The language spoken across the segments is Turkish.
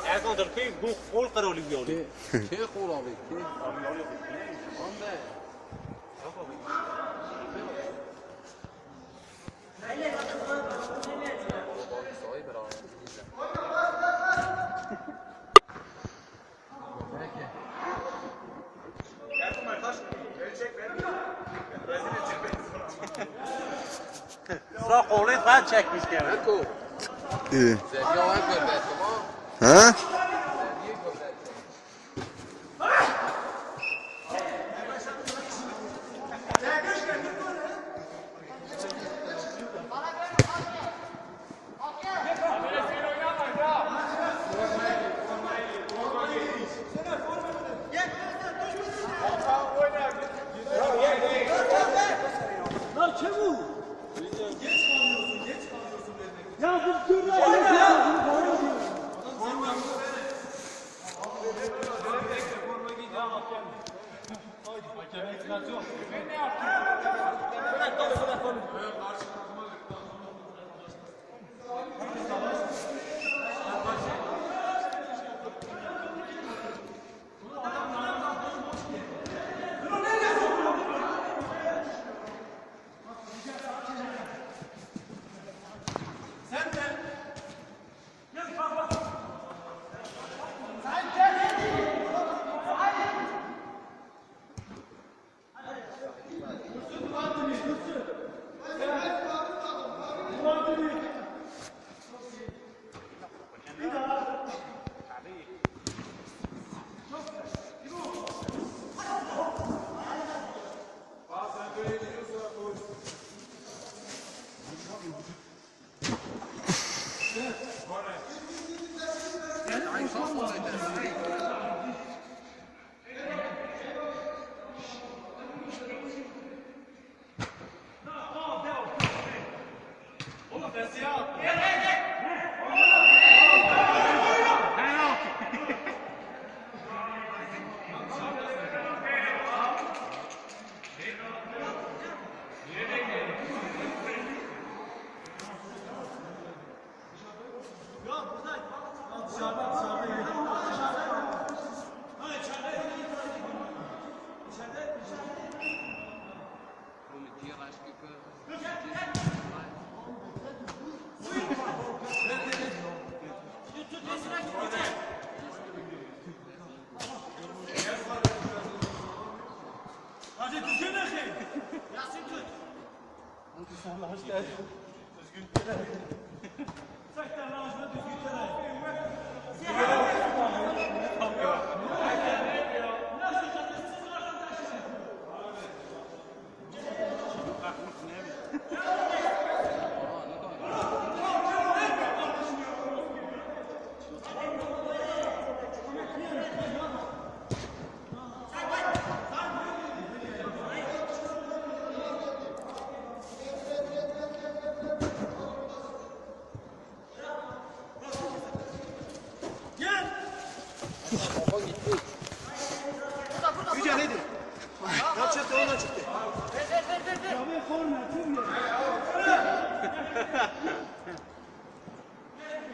Erkan Dırkı'yı bu kol karoli bir yolu. Ke kol abi ke. Anda. Sağ kolu ben çekmiş yani. Erko. İyi. Zeliha var gönder tamam. Ha?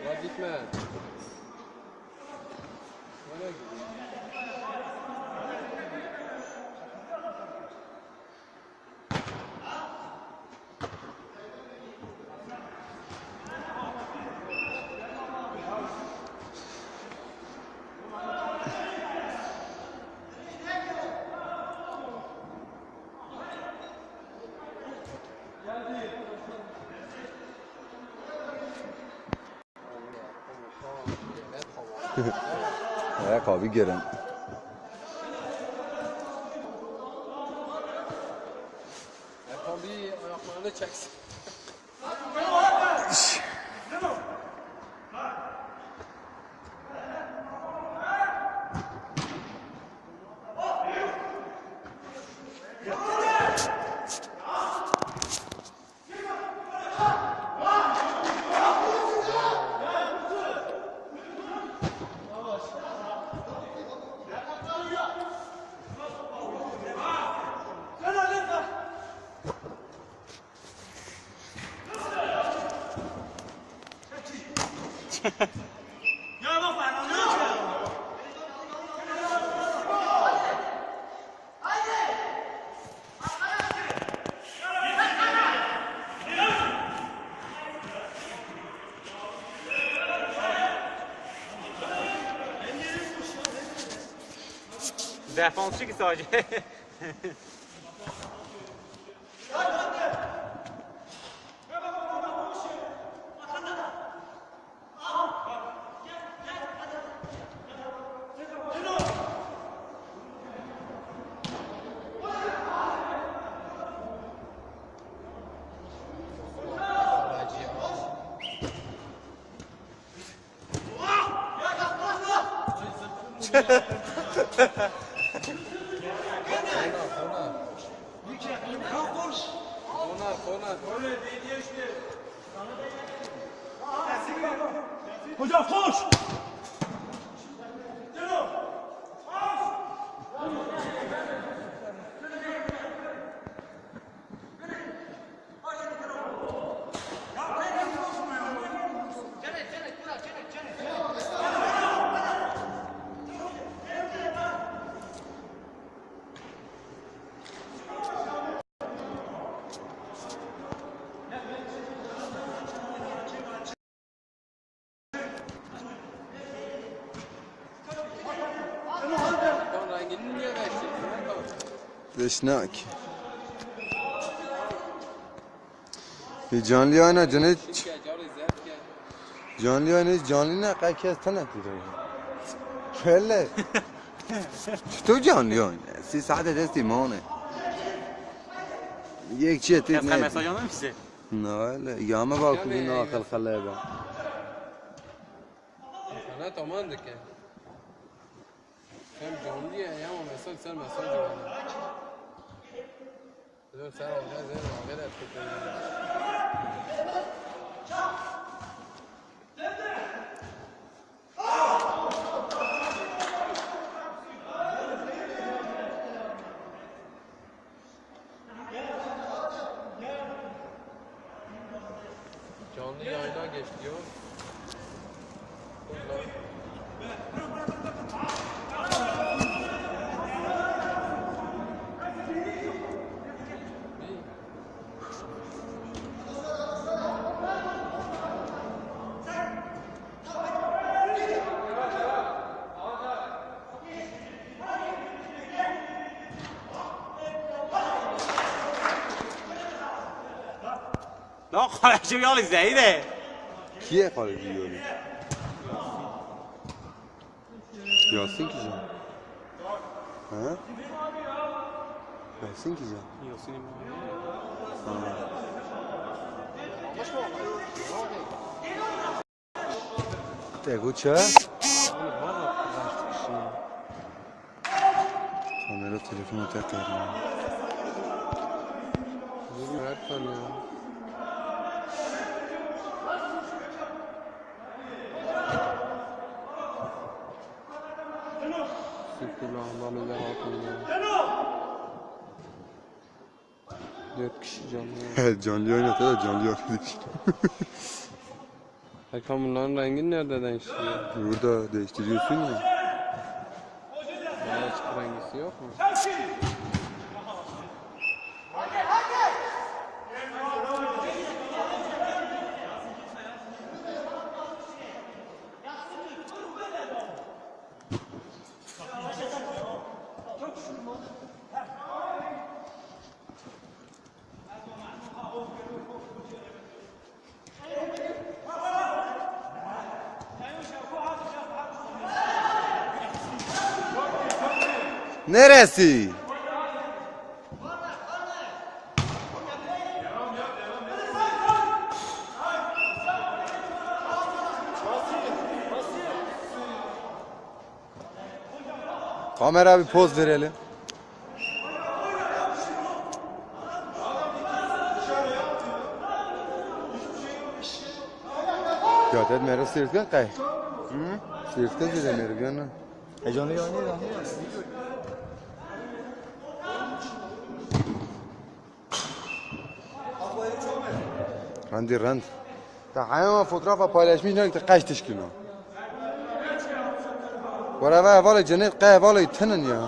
Ya gitme. Ayakkabı girin. Erkan bir ayaklarını çeksin. Defansçı ki sadece. Hocam koş! Deşnak. Canlı yayına canlı canlı yayına canlı ne kadar kez tanıtıyor. Şöyle. Şu canlı yayın. Siz sadece destimone. یک چیه تیز Kes نه mesaj alır mısın? نه یا ما با کنی آخر خلابه Sana tamam da ki. Hem canlı ya ama mesaj sen mesaj ver. Dur sen olacağız ya haber et. Canlı yayına geçiyor. Lan kaleci yol izleyi کیه خارجی یاری یاسین کی جان ها یاسین کی جان بگو چه کامera telefonu tekrar Her tanıyor. Sütülahlarla altında. 4 kişi canlı. canlı oynatıyor da canlı yapıyor. Hakan bunların rengi nerede değişiyor? Burada değiştiriyorsun ya. Bana açık rengisi yok mu? Neresi? Kamera bir poz verelim. Götet meri sirtken kay. Sirtken de meri gönne. Heyecanlı yani. رندی رند تا همه ما فوتوگراف پایلش میدونن که قش تشکیل ورا والله جنيت قاية والله يتنن يا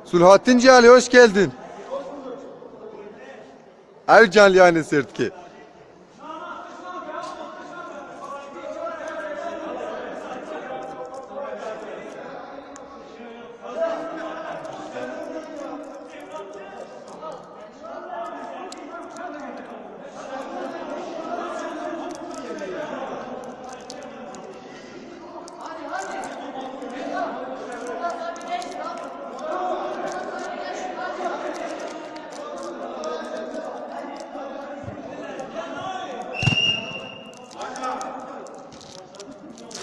Sulhattin Cali hoş geldin. Ev canlı yani sırtki.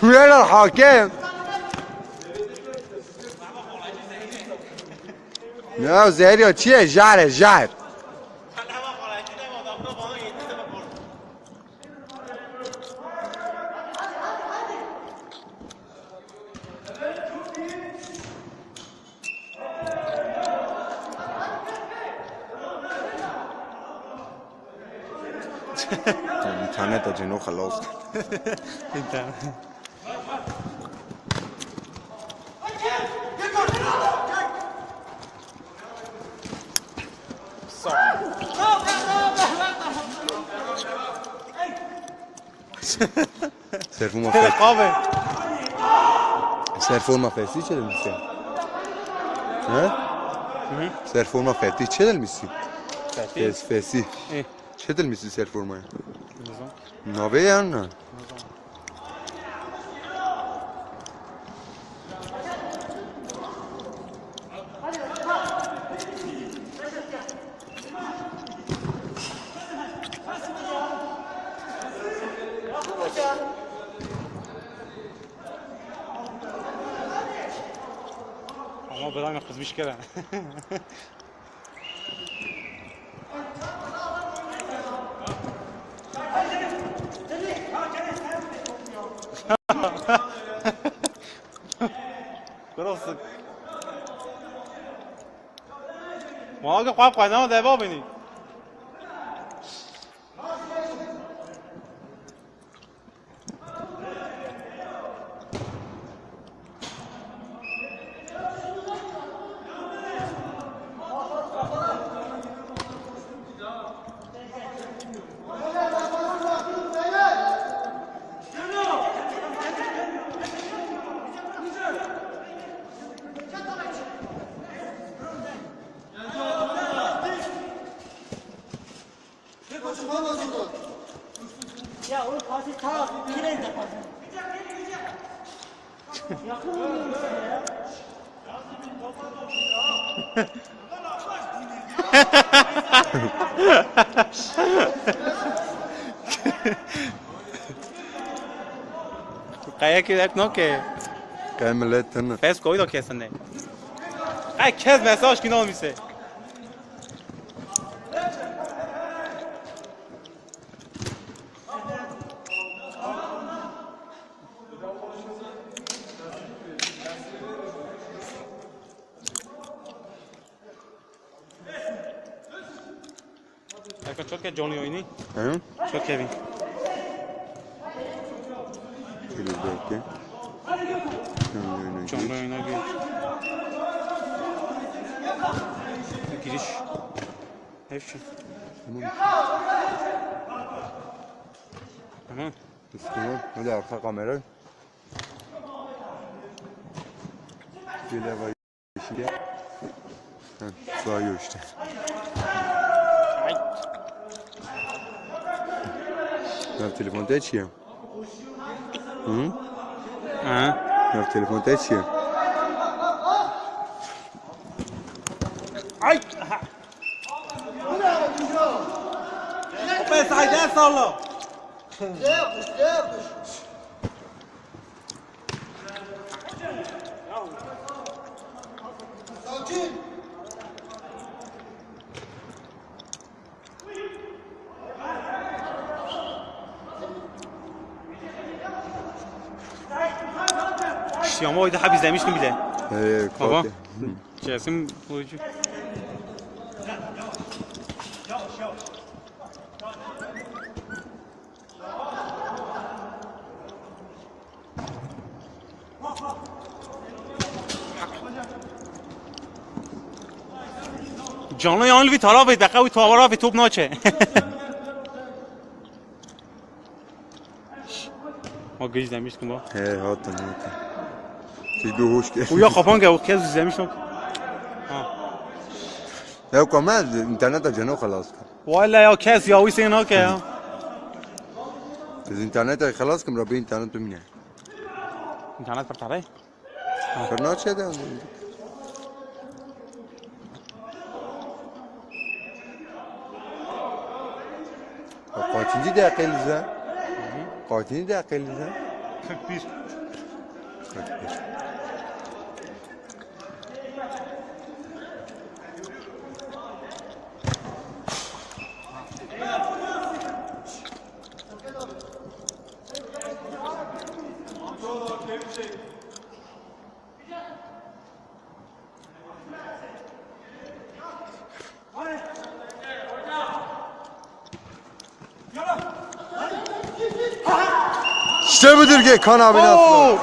وين الحاكم؟ لا زهري چیه جعر جعر الانترنت جنو خلاص سرفو Kahve. سرفورما فسی چه دلمیسی؟ ها؟ سرفورما فتی چه دلمیسی؟ فسی چه دلمیسی سرفورما؟ نوه یا نه؟ Ama bedava kızmış kere. Burası. Muhakkak kwap kaynama deva beni. Ya o Fatih ta kireç yapar. Yakın mı ya? Kaya que no que Kaymelet tane. fes koydu kesene. Ay kes mesaj ki ne olmuşsa. Çok ya Johnny oyunu. Hı? Çok Kevin. Şöyle belki. Johnny oyuna gir. Giriş. Hepsi. Tamam. Tamam. Hadi arka kamera. Şöyle var. Şöyle. Sağıyor işte. Ya telefon da çiğ. Hı? Ha. Ya telefon da çiğ. Ay. Ben saydan salla. işte ama oyda hep izlemiştim bir de. Baba. Fatih. Cesim oyuncu. Canlı yanlı bir taraf et, dakika bir tavara bir top naçe. O göz izlemiştim bak. Hatun. Siz bir hoş geldin. Uya kapan gel, o kez izlemiştim. Ya kama internette canı خلاص. Vallahi ya kez ya, o sen ne ya? Biz internette خلاص kım Rabbi internet tümüne. İnternet per taray. Fırna çede. Kaçıncı dakikaydı? Kaçıncı dakikaydı? 41. 41. İşte budur ki kan abi nasıl?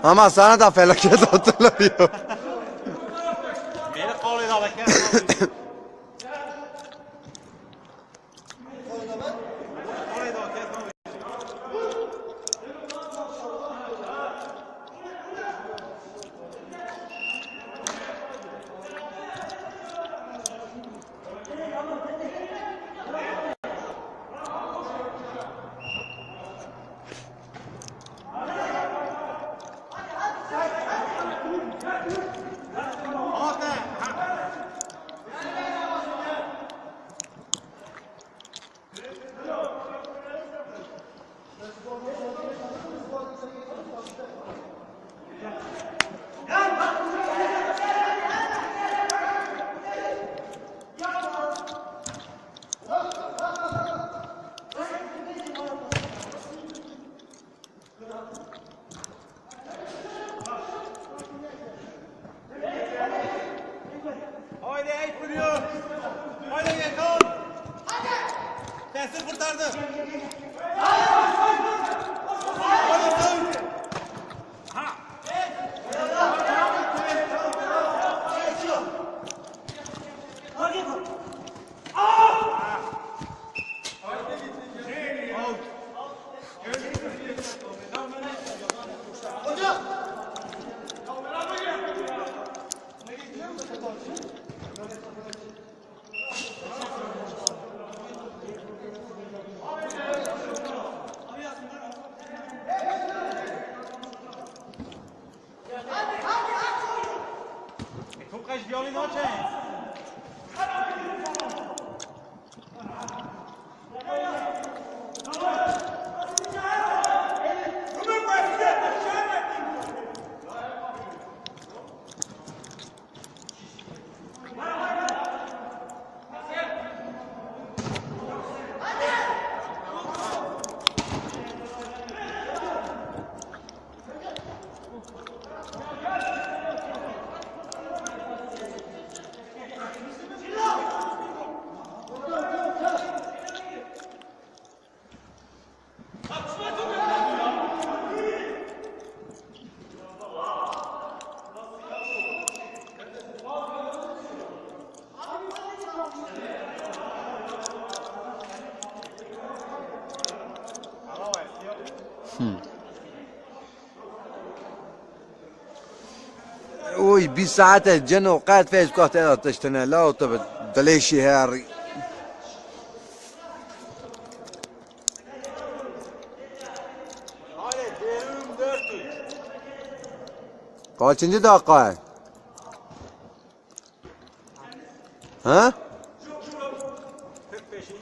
Ama sana da felaket hatırlamıyor. Beni kolay da bakar. Haydi ey kuruyor. Haydi Gökhan. Tesir kurtardı. Top kaç violin açayım. Oy bir saate canı قاعد فيش قاعد تشتنا لا وطب دليشي هاري Haydi derim 4-3. Kaçıncı dakika? Ha? 45'i.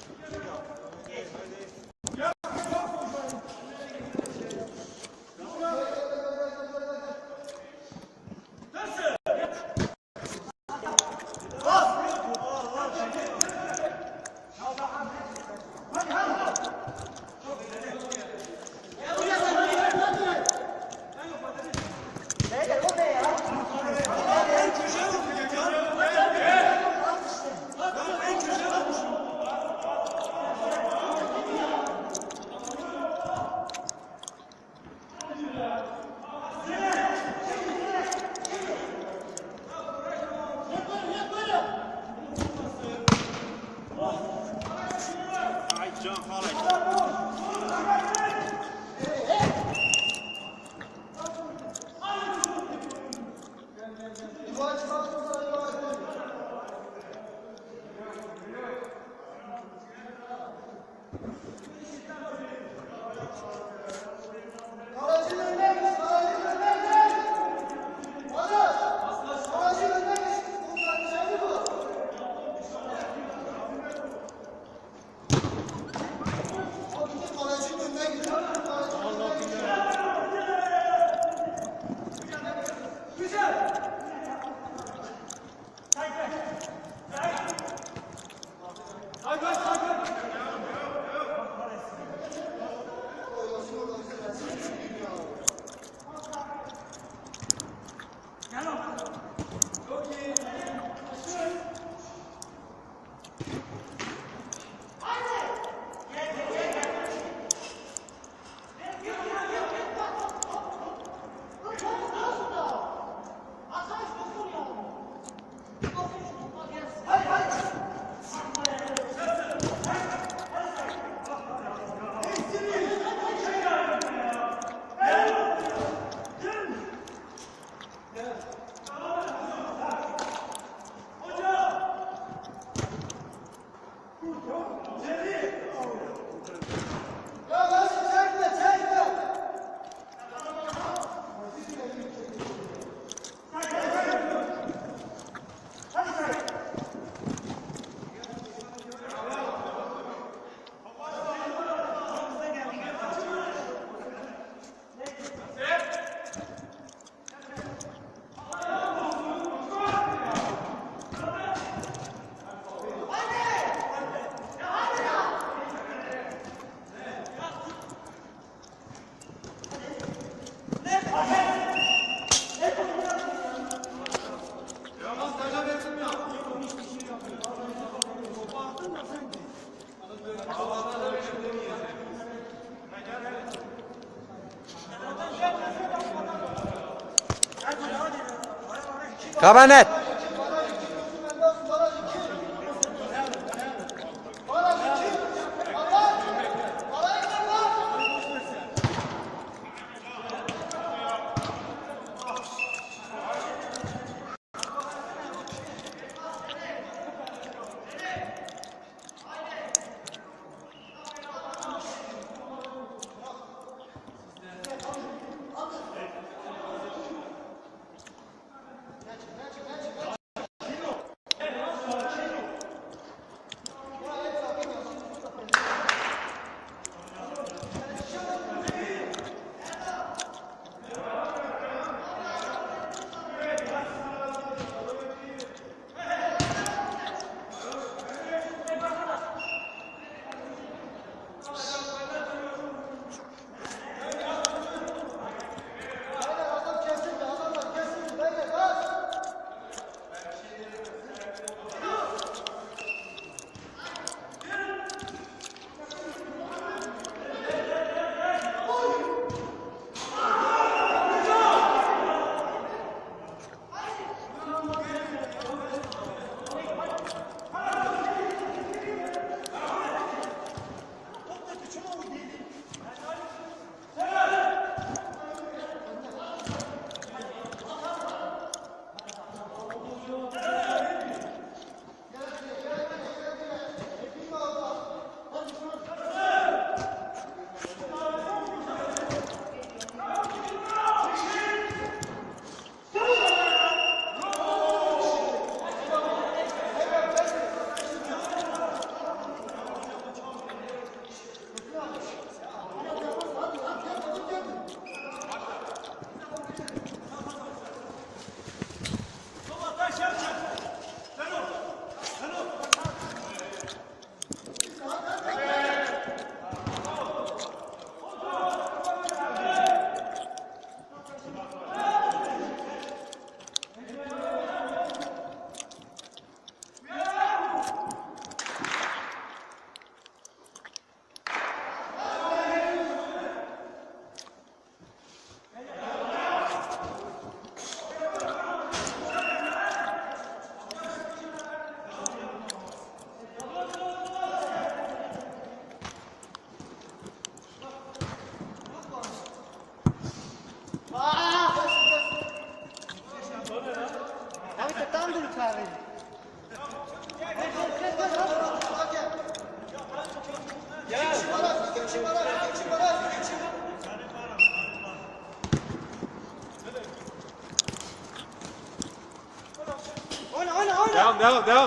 Kabanet.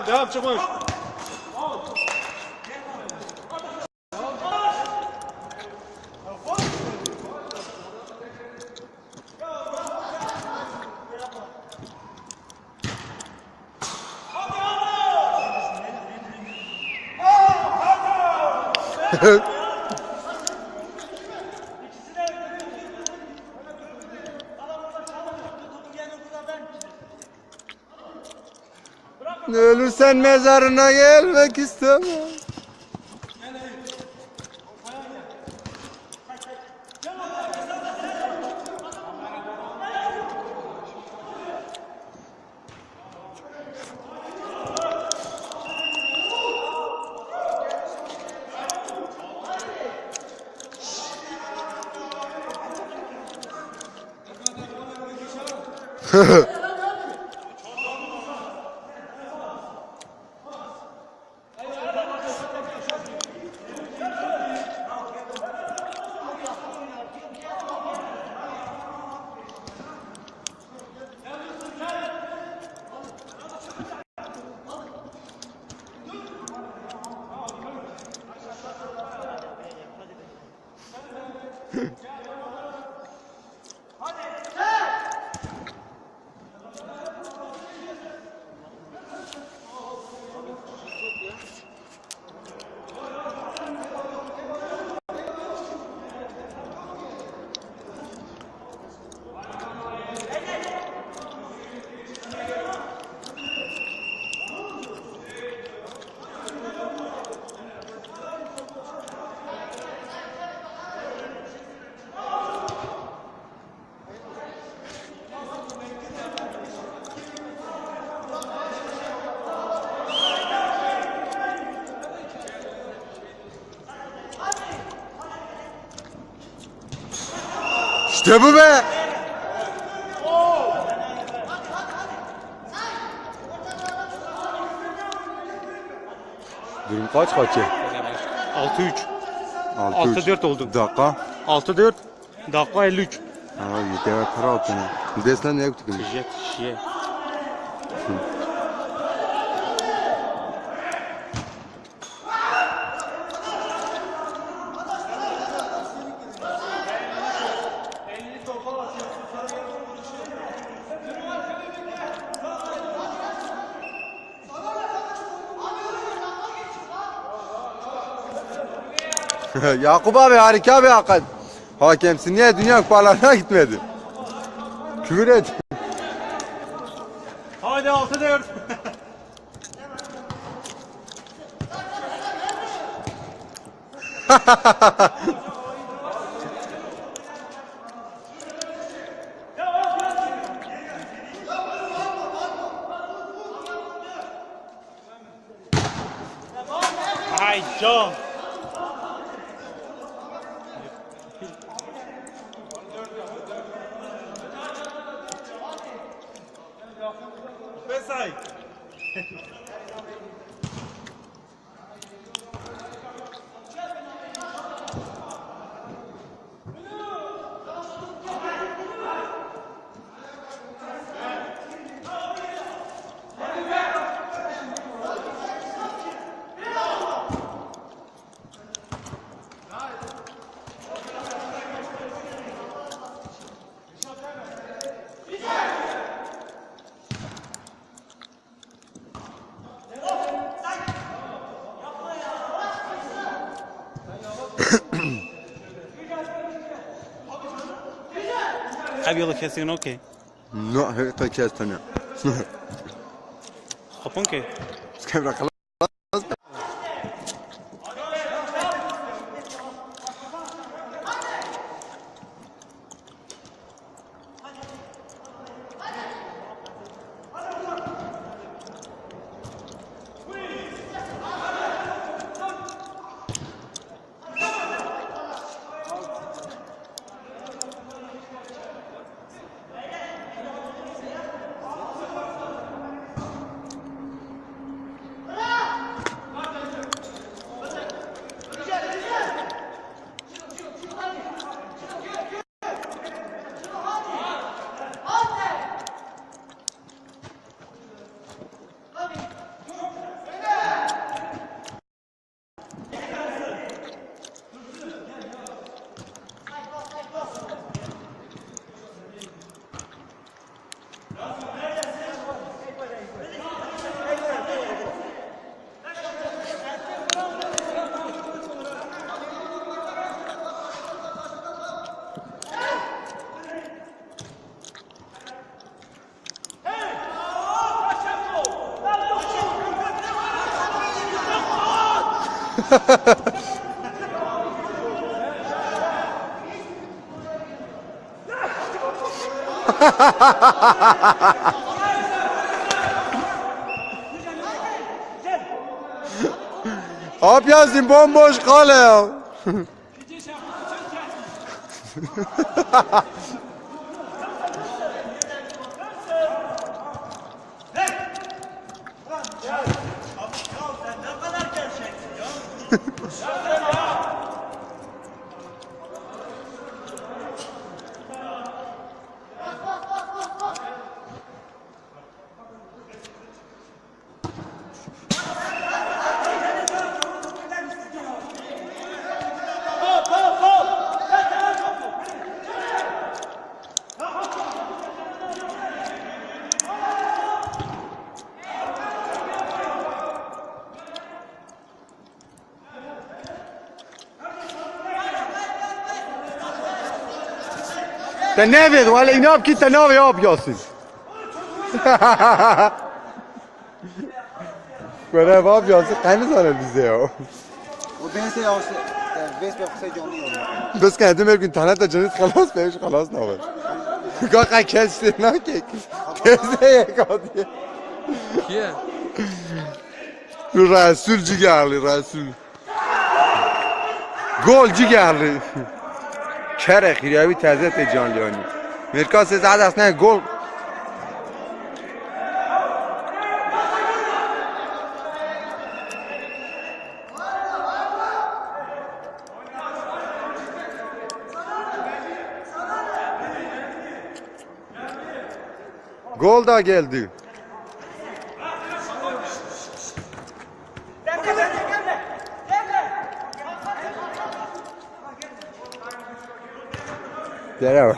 Devam çıkmış. Ölürsen mezarına gelmek istemem. İşte bu be. Durum kaç ya? 6-3. 6-4 oldu. Dakika. 6-4. Dakika 53. Ha, yeter para attın. Desene ne yaptık? Jet, şiye. Yakup abi harika bir hakikat. Hakemsin niye Dünya Kupalarına gitmedi? Küfür et. Haydi 6-4. Ay John. Pesay. Abi yolu kesin okey. No, hakikaten kestin ya. Kapın ki. Ska bırakalım. Abi yazın bomboş kale ya. تنافذ ولا ينام كي تنام يا بياسين ولا باب ياسين قايم زال bize O ben size yavşa. Beş baksa canlı yolda. بس كان دمر كنت انا تجنيد خلاص بيش خلاص ناوي قاقا كاستي ناكيك ازاي قاضي Kiye? رسول جيغالي رسول گل جيغالي چرا خیریابی تازه جان لیانی مرکز زد اصلا گل gol da geldi. Bravo.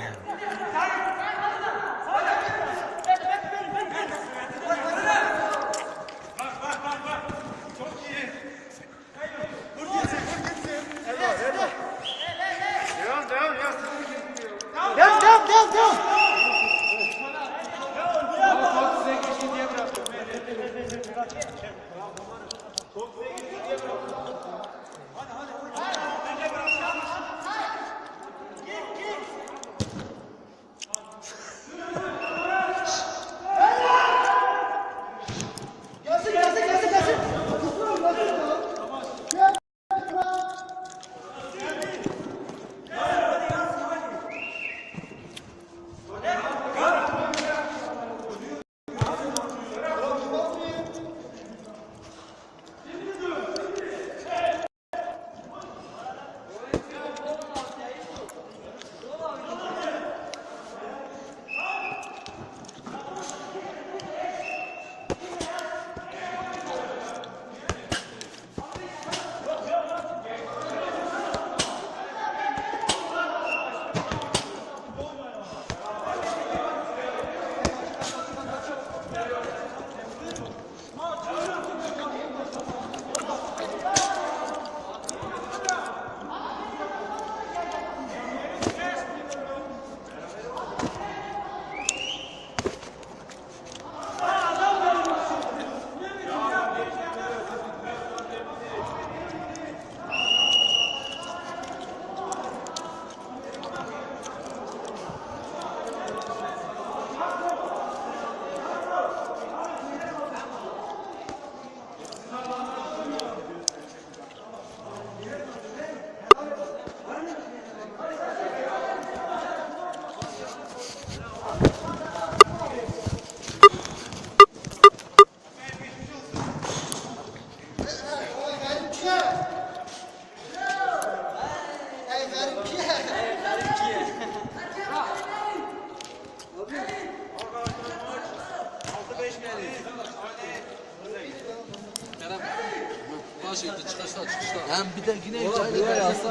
Hem bir de yine çay da yansın.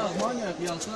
Yansın.